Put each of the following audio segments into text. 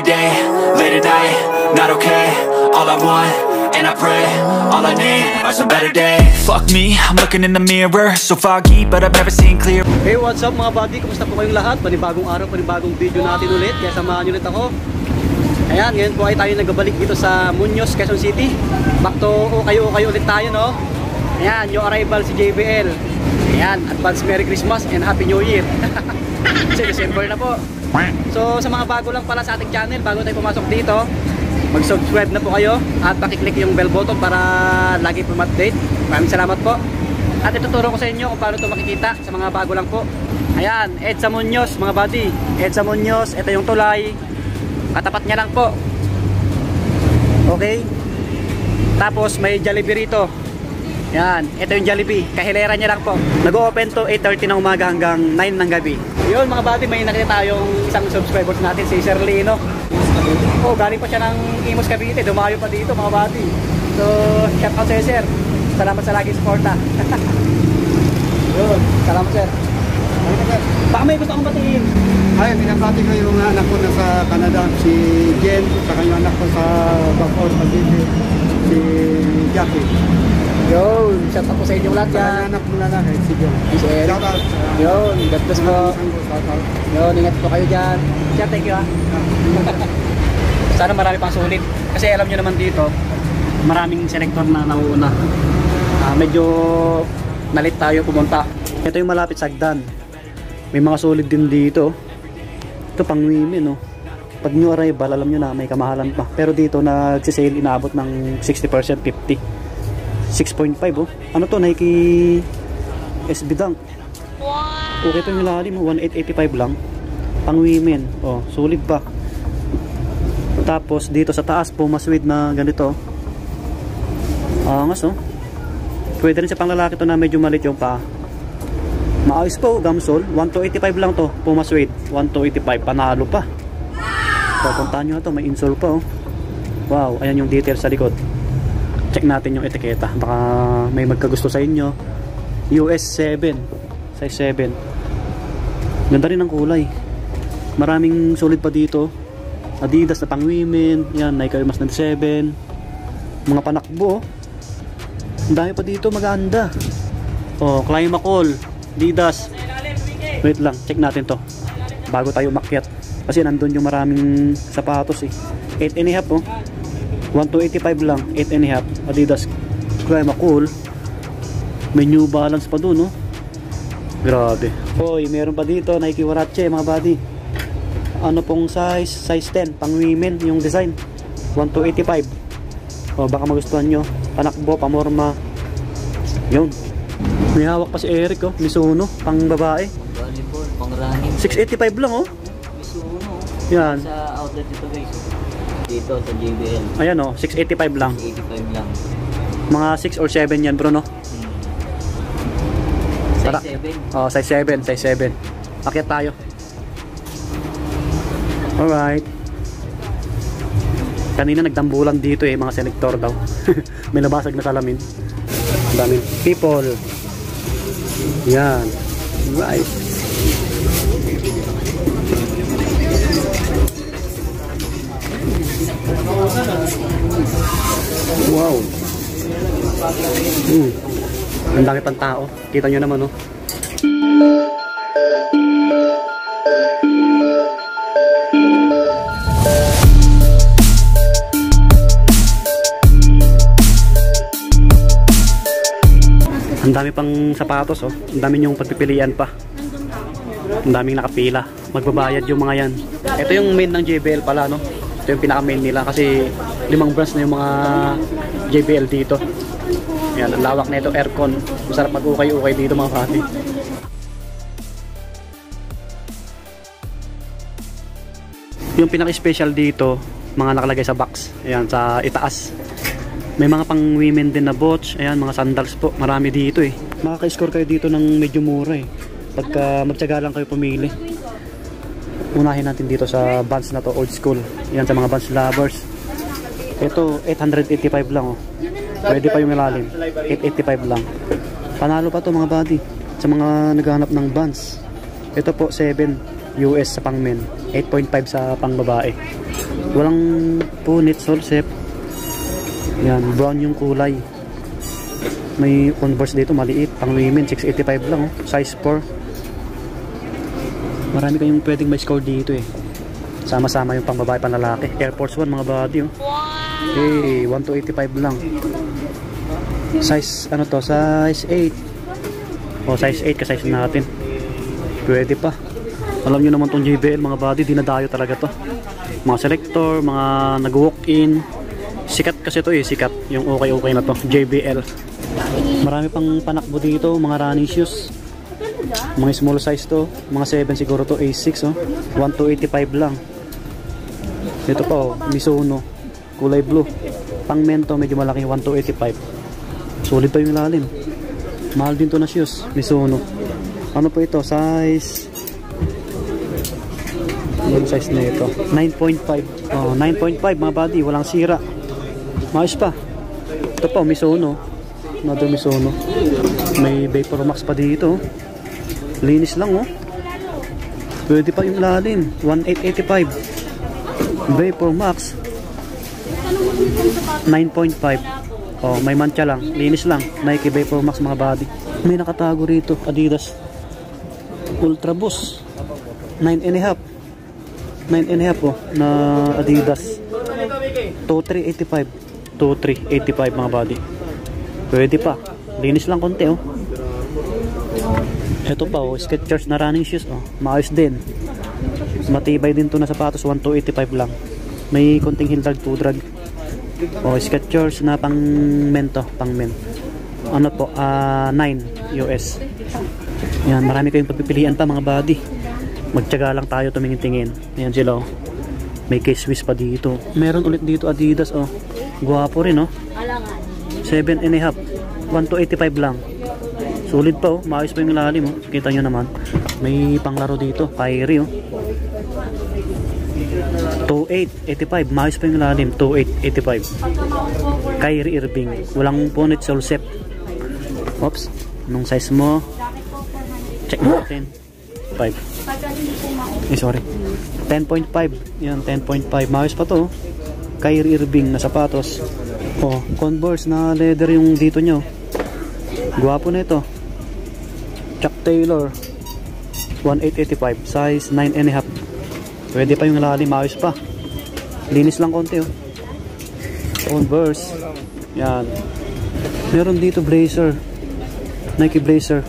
day, late at night, not okay. All I want, and I pray, all I need are some better days. Fuck me, I'm looking in the mirror, so foggy, but I've never seen clear. Hey, what's up mga buddy? Kumusta po kayong lahat? Panibagong araw, panibagong video natin ulit. Kaya samahan nyo ulit ako. Ayan, ngayon po ay tayo nagbabalik dito sa Muñoz, Quezon City. Back to kayo ulit tayo, no? Ayan, yung arrival si JBL. Ayan, advance Merry Christmas and Happy New Year. Kasi December na po. So sa mga bago lang pala sa ating channel, bago tayo pumasok dito, mag-subscribe na po kayo at pakiclick yung bell button para lagi po ma-update. Maraming salamat po. At ituturo ko sa inyo kung paano ito makikita sa mga bago lang po. Ayan, EDSA Muñoz mga buddy. EDSA Muñoz, ito yung tulay. Katapat niya lang po. Okay. Tapos may Jollibee rito. Yan, ito yung Jollibee. Kahilera niya lang po. Nag-open to 8:30 ng umaga hanggang 9 ng gabi. Yun mga buddy, may nakita tayong isang subscribers natin, si Sir Lino. Oh, galing pa siya ng Imus Cavite, dumayo pa dito mga buddy. So, shout out sa'yo sir. Salamat sa laging suporta. Yun, salamat sir. Baka may gusto akong batiin. Ay, binabati ko yung anak ko na sa Canada, si Jen, saka yung anak ko sa Bacoor, si Jackie. Yun, shout out po sa inyong lahat Saka yan. yung anak mo lalaki, si Jen. Si Eric. Shout out. Yun, God bless po. Yun, ingat po kayo dyan. Sir, thank you ha. Sana marami pang sulit. Kasi alam nyo naman dito, maraming selector na nauuna. Medyo nalit tayo pumunta. Ito yung malapit sa Agdan. May mga sulit din dito. Ito pang women, no? Pag new arrival, alam nyo na may kamahalan pa. Pero dito nagsisale, inaabot ng 60%, 50. 6.5 oh. Ano to? Nike SB Dunk. Okay ito yung lalim, 1885 lang. Pang women. Oh, sulit pa. Tapos dito sa taas, Puma Suede na ganito. Angas oh. Pwede rin sa pang lalaki to na medyo malit yung paa. Maayos po, gamsol. 1285 lang to. Puma Suede. 1285. Panalo pa. So, puntahan nyo to. May insole pa oh. Wow, ayan yung details sa likod. Check natin yung etiketa. Baka may magkagusto sa inyo. US 7. Size 7. Ganda rin ang kulay. Maraming solid pa dito. Adidas na pang women. Yan, Nike Air Max 97. Mga panakbo. Ang dami pa dito, maganda. Oh, Climacool, Adidas. Wait lang, check natin to bago tayo umakyat. Kasi nandun yung maraming sapatos eh. 8.5 oh. 1285 lang, 8.5. Adidas Climacool. May New Balance pa dun oh. Grabe. Hoy, meron pa dito Nike Huarache mga buddy. Ano pong size? Size 10, pang women yung design. 1285. O baka magustuhan nyo. Panakbo, pamorma. Yun. May hawak pa si Eric oh. Mizuno, pang babae. Volleyball, pang running. 685 lang oh. Mizuno. Yan. Sa outlet ito guys. Dito sa JBL. Ayan oh, 685 lang. 85 lang. Mga 6 or 7 yan bro no? Tara. Size 7. Oh, size 7, size 7. Akyat tayo. Alright. Kanina nagdambulan dito eh, mga selector daw. May nabasag na salamin. Ang daming people. Yan. Right. Wow. Ang dami pang tao. Kita nyo naman oh. Ang dami pang sapatos oh. Ang dami yung pagpipilian pa. Ang daming nakapila. Magbabayad yung mga yan. Ito yung main ng JBL pala no. Ito yung pinaka main nila kasi 5 brands na yung mga JBL dito. Yan, ang lawak na ito, aircon. Masarap mag-ukay-ukay dito mga kati. Yung pinaka-special dito, mga nakalagay sa box. Ayan, sa itaas. May mga pang women din na boots. Ayan, mga sandals po. Marami dito eh. Makaka-score kayo dito ng medyo mura eh. Pagka magtyaga lang kayo pumili. Unahin natin dito sa Vans na to, old school. Ayan, sa mga Vans lovers. Ito, 885 lang oh. Pwede pa yung ilalim. 885 lang. Panalo pa to mga buddy. Sa mga naghahanap ng Vans. Ito po, 7. US sa pang men, 8.5 sa pang babae. Walang punit, sole step. Yan, brown yung kulay. May Converse dito maliit, pang women 685 lang, oh. Size 4. Marami kayong pwedeng may score dito eh. Sama-sama yung pang babae, pang lalaki. Air Force 1 mga body, oh. Hey, 1285 lang. Size ano to? Size 8. O size 8 ka size natin. Pwede pa. Alam nyo naman tong JBL mga body, dinadayo talaga to. Mga selector, mga nag-walk-in. Sikat kasi to eh, sikat. Yung okay na to, JBL. Marami pang panakbo dito, mga running shoes. Mga small size to, mga 7 siguro to, A6 oh. 1285 lang. Ito pa oh, Mizuno, kulay blue. Pang men to, medyo malaki, 1285. Solid pa yung ilalim. Mahal din to na shoes, Mizuno. Ano po ito? Size, yung size na ito 9.5. Oh, 9.5 mga body, walang sira. Maayos pa. Ito pa, Mizuno. Another Mizuno. May Vapor Max pa dito. Linis lang oh. Pwede pa yung lalim. 1885. Vapor Max 9.5. Oh, may mancha lang. Linis lang. Nike Vapor Max mga body. May nakatago rito. Adidas Ultra Boost 9.5. 9.5 oh, na Adidas 2385. 2385 mga body. Pwede pa. Linis lang konti oh. Ito pa oh, Skechers na running shoes oh. Maayos din. Matibay din to na sapatos, 1285 lang. May konting heel drag, 2 drag. Oh, Skechers na pang men to, pang men. Ano po, 9 US. Yan, marami kayong pagpipilian pa mga body. Magtiyaga lang tayo tumingin-tingin. Ayan sila oh. May K-Swiss pa dito. Meron ulit dito Adidas oh. Guwapo rin oh. 7.5. 1285 lang. Sulit pa oh. Maayos pa yung lalim oh. Kita nyo naman. May panglaro dito. Kyrie oh. 2885. Maayos pa yung lalim. 2885. Kyrie Irving. Walang punit, sole step. Oops. Anong size mo? Check natin. 5. Sorry. 10.5. Yan, 10.5. Maayos pa to. Kyrie Irving na sapatos. Oh, Converse na leather yung dito nyo. Guwapo na ito. Chuck Taylor 1885. Size 9.5. Pwede pa yung lalim. Maayos pa. Linis lang konti oh. Converse. Yan. Meron dito blazer. Nike blazer.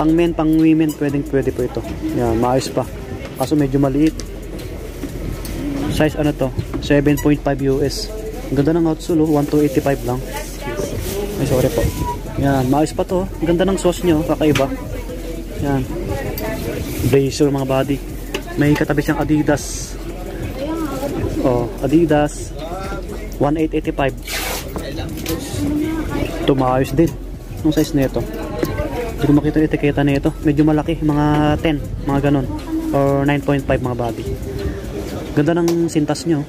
Pang men, pang women, pwede po ito. Yan, maayos pa. Kaso medyo maliit. Size ano to? 7.5 US. Ang ganda ng outsole, 1285 lang. Ay, sorry po. Yan, maayos pa to. Ang ganda ng sauce nyo, kakaiba. Yan. Blazer mga body. May katabi siyang Adidas. Oh, Adidas 1885. Ito maayos din. Anong size na ito? Hindi ko makita yung etiketa na ito. Medyo malaki, mga 10, mga ganon. Or 9.5 mga body. Ganda ng sintas nyo.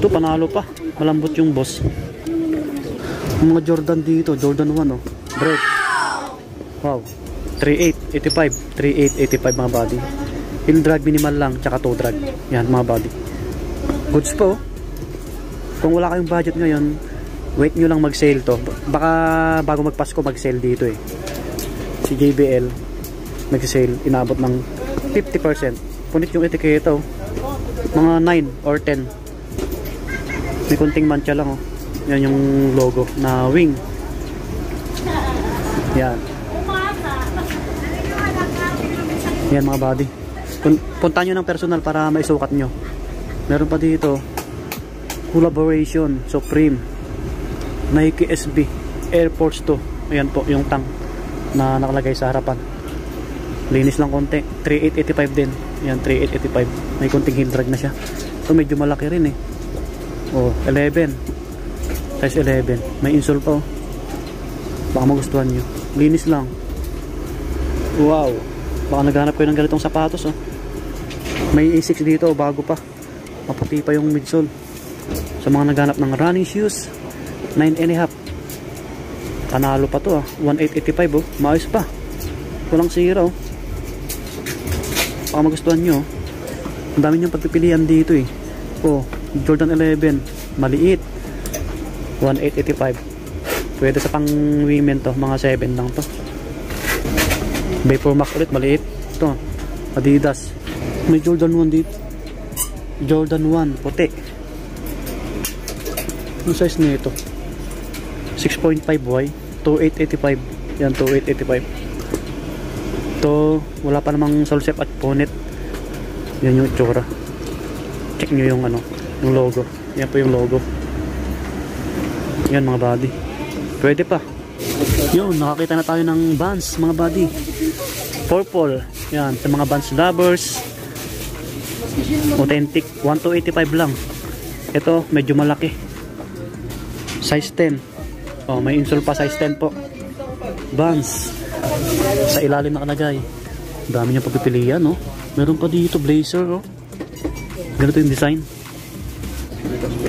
Ito panalo pa. Malambot yung boss. Yung mga Jordan dito, Jordan 1 oh. Bread. Wow. 3885. 3885 mga body. Heel drag minimal lang, tsaka toe drag. Yan mga body. Goods po. Kung wala kayong budget ngayon, wait nyo lang mag-sale to. Baka bago magpasko mag-sale dito eh. Si JBL nag-sale, inabot ng 50%. Punit yung etiketa oh. Mga 9 or 10. May kunting mancha lang oh. Yan yung logo na wing. Yan. Yan mga body. Punta nyo ng personal para maisukat nyo. Meron pa dito collaboration Supreme, Nike SB, Air Force 2. Ayan po yung tang na nakalagay sa harapan. Linis lang konti. 3885 din. Ayan, 3885. May konting heel drag na siya. Ito medyo malaki rin eh. Oh, 11. Size 11. May insole pa oh. Baka magustuhan nyo. Linis lang. Wow. Baka naghanap kayo ng ganitong sapatos oh. May A6 dito, bago pa. Maputi pa yung midsole. Sa mga naghanap ng running shoes, 9.5. Panalo pa to ah. 1885 oh. Maayos pa. Walang sira oh. Baka magustuhan nyo. Ang dami niyong pagpipilian dito eh. Oh, Jordan 11. Maliit. 1,885. Pwede sa pang women to. Mga 7 lang to. Vapor Max ulit. Maliit. Ito. Adidas. May Jordan 1 dito. Jordan 1. Puti. Yung size nito 6.5Y. 2,885. Yan, 2,885. Ito, wala pa namang sole shape at bonnet. Yan yung itsura. Check nyo yung ano, yung logo. Yan po yung logo. Yan mga buddy. Pwede pa. Yun, nakakita na tayo ng Vans mga buddy. Purple. Yan, sa mga Vans lovers. Authentic. 1,285 lang. Ito, medyo malaki. Size 10. Oh, may insole pa, size 10 po. Vans. Sa ilalim nakalagay. Dami niyang pagpipilian, no? Meron pa dito blazer, oh. Ganito yung design.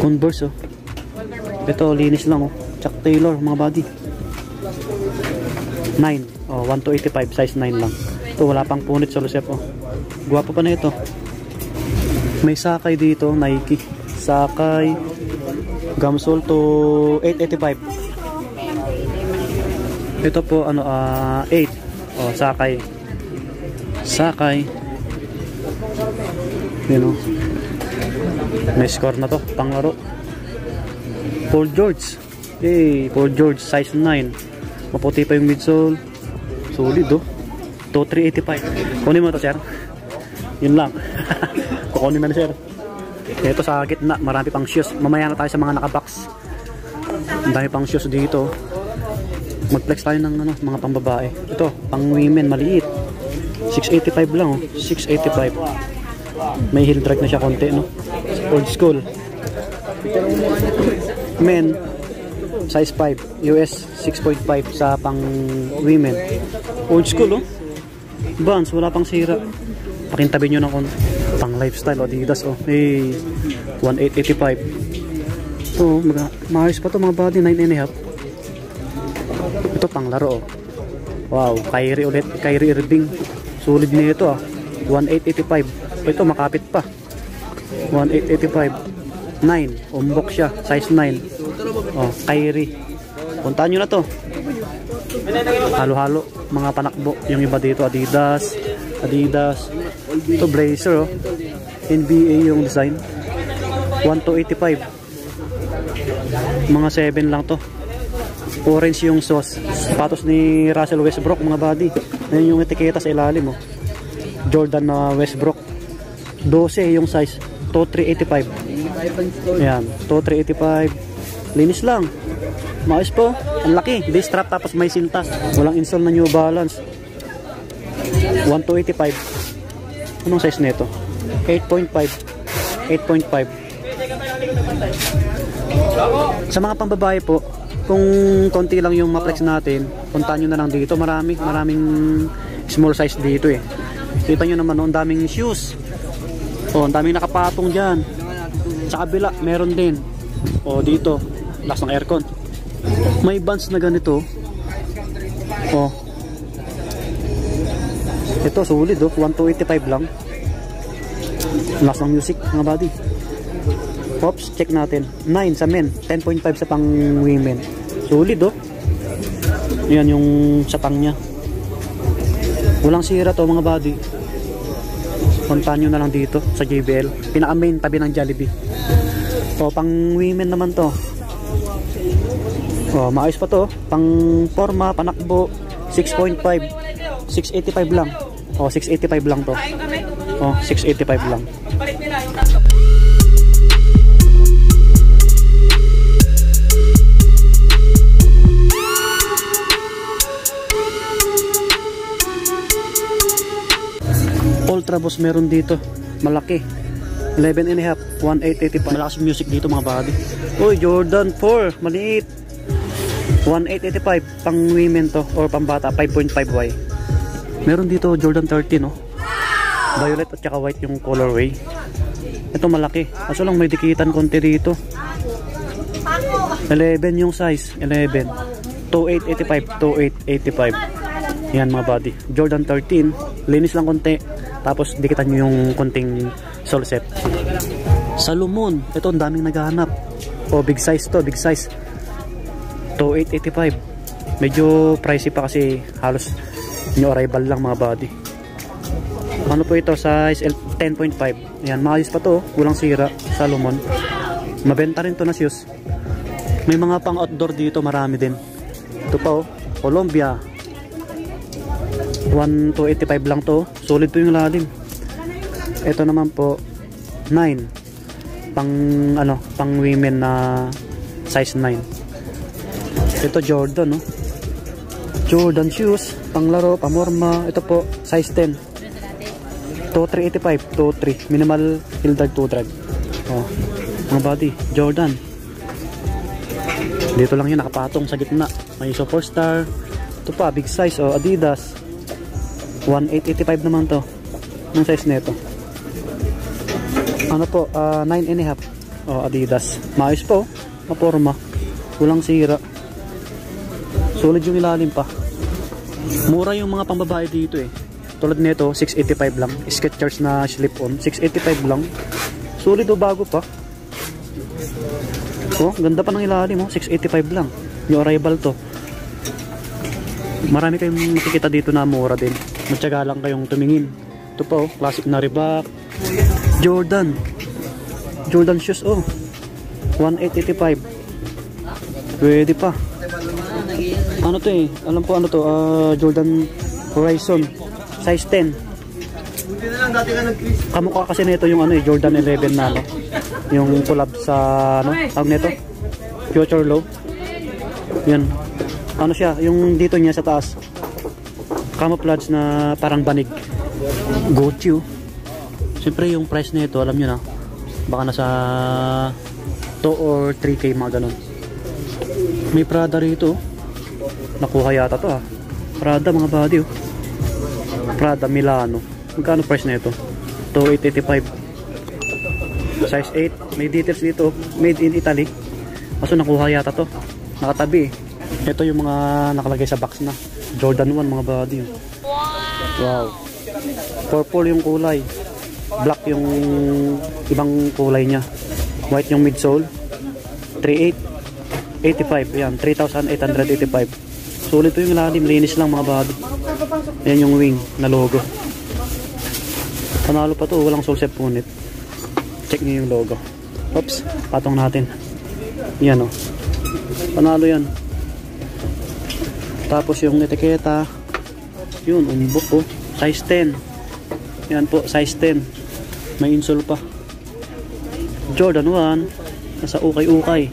Converse, oh. Ito, linis lang, oh. Chuck Taylor, mga buddy. 9. Oh, 1,285. Size 9 lang. Ito, wala pang punit sa lusep, oh. Guwapo pa na ito. May sakay dito, Nike. Sakay. Gamsol to 885. Ito po ano 8. Oh, sakay. Sakay. You know. May score na to, panglaro. Paul George. Hey, Paul George size 9. Maputi pa yung midsole. Solid oh. To 385. Kunin mo to, sir. Yun lang. Kukunin na sir. Ito sa gitna, marami pang shoes. Mamaya na tayo sa mga nakabox. Ang dami pang shoes dito. Mag-flex tayo ng ano, mga pambabae. Ito, pang women, maliit. 685 lang, oh. 685. May heel drag na siya konti, no? Old school. Men, size 5. US 6.5 sa pang women. Old school, oh. Vans, wala pang sira. Pakintabi nyo ng konti. Pang lifestyle, Adidas, oh. Hey, 1,885. Ito, maayos pa to mga body, 9.5. Ito pang laro, oh. Wow, Kyrie ulit, Kyrie Irving. Solid na ito, ah. 1,885. Ito makapit pa. 1,885. 9, umbok siya, size 9. Oh, Kyrie. Puntaan nyo na to. Halo-halo, mga panakbo. Yung iba dito, Adidas. Ito blazer, oh. NBA yung design. 1,285. Mga 7 lang to. Orange yung sauce. Sapatos ni Russell Westbrook, mga buddy. Ayun yung etiketa sa ilalim, oh. Jordan na Westbrook. 12 yung size. 2,385. Ayan, 2,385. Linis lang. Maayos po. Ang laki. Base strap tapos may sintas. Walang install na New Balance. 1,285. Anong size nito? 8.5. 8.5. Sa mga pambabae po, kung konti lang yung ma-flex natin, puntahan nyo na lang dito. Maraming small size dito eh. Kita nyo naman, oh, ang daming shoes. Oh, ang daming nakapatong dyan. Sa kabila, meron din. Oh, dito, lakas ng aircon. May Vans na ganito. Oh. Ito, solid, oh. 1,285 lang. Lakas ng music, mga buddy. Pops, check natin. 9 sa men, 10.5 sa pang women. Solid, oh. Yan yung satang niya. Walang sira to, mga buddy. Puntahan nyo na lang dito sa JBL. Pinaka main, tabi ng Jollibee. O, pang women naman to. O, maayos pa to. Pang forma, panakbo. 6.5. 685 lang. O, 685 lang to. O, 685 lang. Ultra Boss meron dito, malaki, 11.5, 1,885. Malakas music dito, mga buddy. Uy, Jordan 4, maliit, 1,885. Pang women to or pang bata, 5.5Y. Meron dito Jordan 13, no? Violet at saka white yung colorway. Ito malaki, kaso lang may dikitan konti dito. 11 yung size, 11. 2,885, 2,885. Yan, mga buddy. Jordan 13, linis lang konti. Tapos dikitan nyo yung konting sole set. Salomon, ito ang daming naghahanap. O big size to, big size. 2885. Medyo pricey pa kasi halos new arrival lang mga body. Ano po ito, size 10.5. Ayan, maayos pa to, walang sira. Salomon, mabenta rin to na shoes. May mga pang outdoor dito, marami din. Ito pa oh, Columbia, 1285 lang to, solid po yung lalim. Ito naman po 9, pang ano, pang women na size 9. Ito Jordan, no? Jordan shoes, pang laro, pamorma. Ito po size 10, 2385, 23 minimal heel drag, 2 drag. Oh, mga body Jordan. Dito lang yun, nakapatong sa gitna. May Superstar. Ito pa, big size, oh, Adidas. 1885 naman to. Ang size nito. Ano po, 9.5. Oh, Adidas. Maayos po, maporma. Walang sira. Solid yung ilalim pa. Mura yung mga pambabae dito eh. Tulad nito, 685 lang. Skechers na slip-on, 685 lang. Solid o bago pa. Oh, ganda pa ng ilalim, oh. 685 lang. Yung arrival to. Marami kayong makikita dito na mura din. Matyaga lang kayong tumingin. Ito pa, oh, classic na Reebok. Jordan. Jordan shoes, oh. 1885. Pwede pa. Ano to eh? Alam po ano to? Jordan Horizon. Size 10. Kamukha kasi nito yung ano eh, Jordan 11 na ano. Yung collab sa ano, tawag nito, Future Low. Yan. Ano siya, yung dito niya sa taas, camouflage na parang banig. Gucci oh. Siyempre yung price nito, alam nyo na, baka nasa 2 or 3K mga ganun. May Prada rito. Nakuha yata to ah. Prada mga body oh. Prada Milano. Magkano price nito? 2885. Size 8, may details dito, made in Italy. Kaso nakuha yata to, nakatabi eh. Ito yung mga nakalagay sa box na Jordan 1 mga body. Wow. Purple yung kulay, black yung ibang kulay nya, white yung midsole. 3885, yan, 3885. Sulit to yung ilalim, linis lang mga body. Yan yung wing na logo. Panalo pa to, walang sole set punit. Check nyo yung logo. Oops, patong natin. Yan o. Panalo yan. Tapos yung etiketa. Yun, umbok o. Size 10. Yan po, size 10. May insole pa. Jordan 1. Nasa ukay-ukay.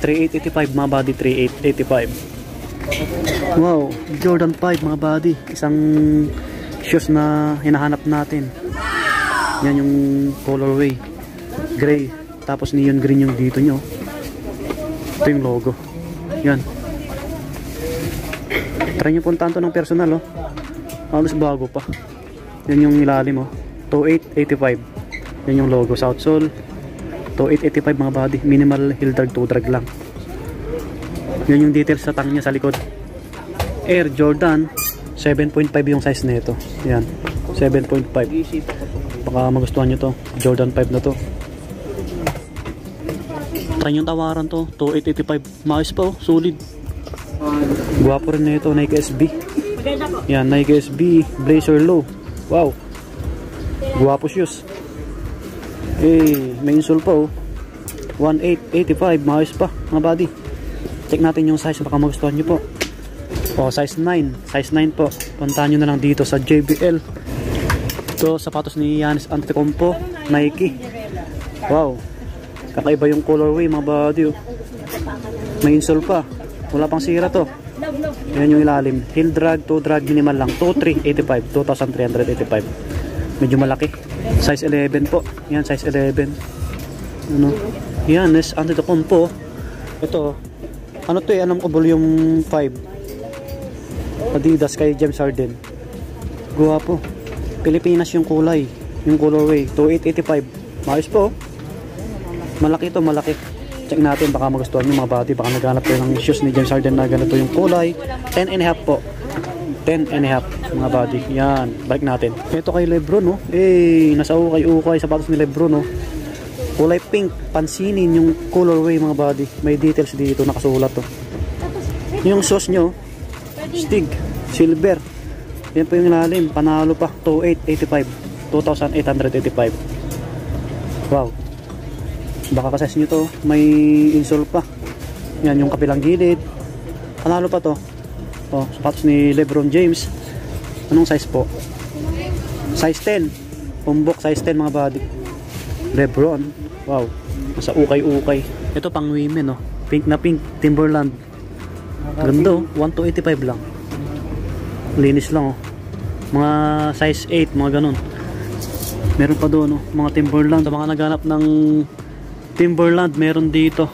3885 mga body, 3885. Wow, Jordan 5 mga body. Isang shoes na hinahanap natin. Yan yung colorway, gray, tapos neon green yung dito nyo. Ito yung logo. Yan. Try nyo puntaan to ng personal oh. Halos bago pa. Yan yung ilalim oh. 2885. Yan yung logo, South Sole. 2885 mga body. Minimal heel drag, 2 drag lang. Yan yung details sa tang nya sa likod. Air Jordan 7.5 yung size nito. Yan, 7.5. Baka magustuhan nyo to, Jordan 5 na to. Try yung tawaran to, 2885. Maayos pa oh, solid. Guwapo rin na ito, Nike SB. Yan, Nike SB Blazer Low. Wow, guwapo shoes. May insole pa oh, 1885. Maayos pa mga body. Check natin yung size, baka magustuhan nyo po. Oh, size 9, size 9 po. Puntahan nyo na lang dito sa JBL. Ito, sapatos ni Giannis Antetokounmpo, Nike. Wow, kakaiba yung colorway mga body oh. May insole pa, wala pang sira to. Yan yung ilalim, heel drag, 2 drag minimal lang, 2385. Medyo malaki, size 11 po. Yan, size 11. Ano, Giannis Antetokounmpo. Ito, ano to eh, anong volume 5 Adidas kay James Harden. Guwapo. Pilipinas yung kulay, yung colorway, 2885. Maayos po. Malaki to, malaki. Check natin, baka magustuhan yung mga body. Baka naghanap tayo ng shoes ni James Harden na ganito yung kulay. 10.5 po. 10.5 mga buddy. Yan, balik natin. Ito kay Lebron, no? Nasa ukay-ukay sapatos ni Lebron, no? Kulay pink, pansinin yung colorway mga buddy. May details dito, nakasulat to. Yung sauce nyo, Stig, silver. Yan po yung ilalim, panalo pa, 2,885. Wow. Baka kasas nyo to, may insole pa. Yan yung kapilang gilid. Panalo pa to. Oh, sapatos ni Lebron James. Anong size po? Size 10. Umbok size 10 mga buddy. Lebron. Wow. Nasa ukay-ukay. Ito pang women, oh. Pink na pink, Timberland. Ganda, oh. 1,285 lang. Linis lang, oh. Mga size 8, mga ganun. Meron pa doon, oh. Mga Timberland. Sa mga naghanap ng Timberland, meron dito.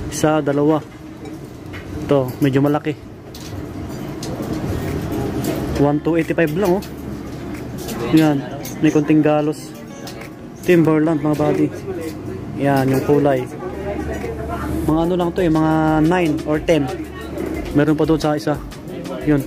Isa, dalawa. Ito, medyo malaki. 1,285 lang, oh. Yan, may konting galos. Timberland mga buddy. Yan, yung kulay. Mga ano lang to mga 9 or 10. Meron pa doon sa isa. Yun.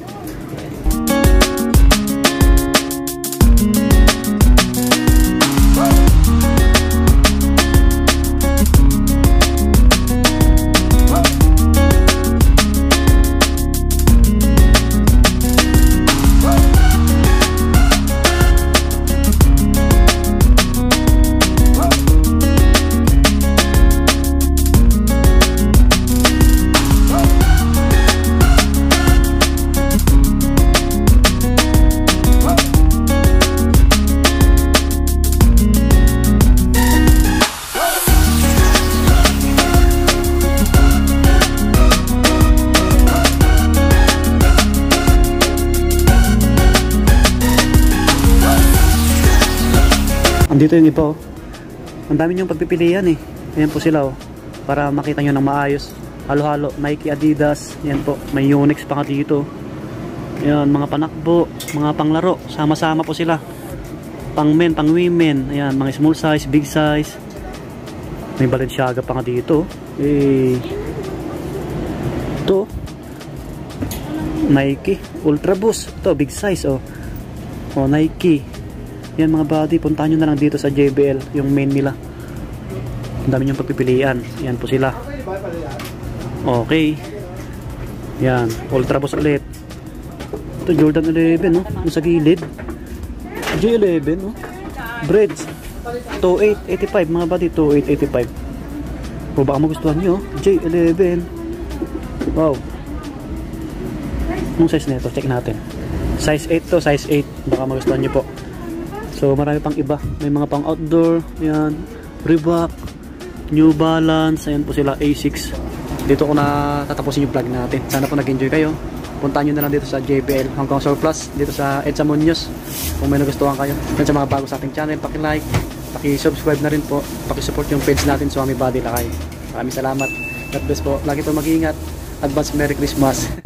Andito yung iba, oh. Ang dami niyong pagpipilian, eh. Ayan po sila, oh. Para makita nyo ng maayos. Halo-halo, Nike, Adidas. Ayan po, may Yonex pa nga dito. Ayan, mga panakbo, mga panglaro. Sama-sama po sila. Pang men, pang women. Ayan, mga small size, big size. May Balenciaga pa nga dito. Ito, Nike, Ultra Boost. Ito, big size, oh. Oh, Nike. Yan mga buddy, puntahan nyo na lang dito sa JBL, yung main nila. Ang dami nyo pagpipilian. Yan po sila. Okay. Yan, Ultra Boost ulit. Ito Jordan 11, no? Yung sa gilid. J11, no? Breads. 2,885 mga buddy, 2,885. O baka magustuhan nyo, J11. Wow. Anong size nito? Check natin. Size 8 to, size 8. Baka magustuhan nyo po. So marami pang iba, may mga pang outdoor, yan, Reebok, New Balance, ayan po sila, A6. Dito ko na tatapusin yung vlog natin. Sana po nag-enjoy kayo. Puntahan nyo na lang dito sa JBL Hong Kong Surplus, dito sa Edsa Munoz, kung may nagustuhan kayo. Yan sa mga bago sa ating channel, paki-like, paki-subscribe na rin po, paki-support yung page natin, Swami Buddy Lakay. Maraming salamat. God bless po. Lagi po mag-iingat. Advance Merry Christmas.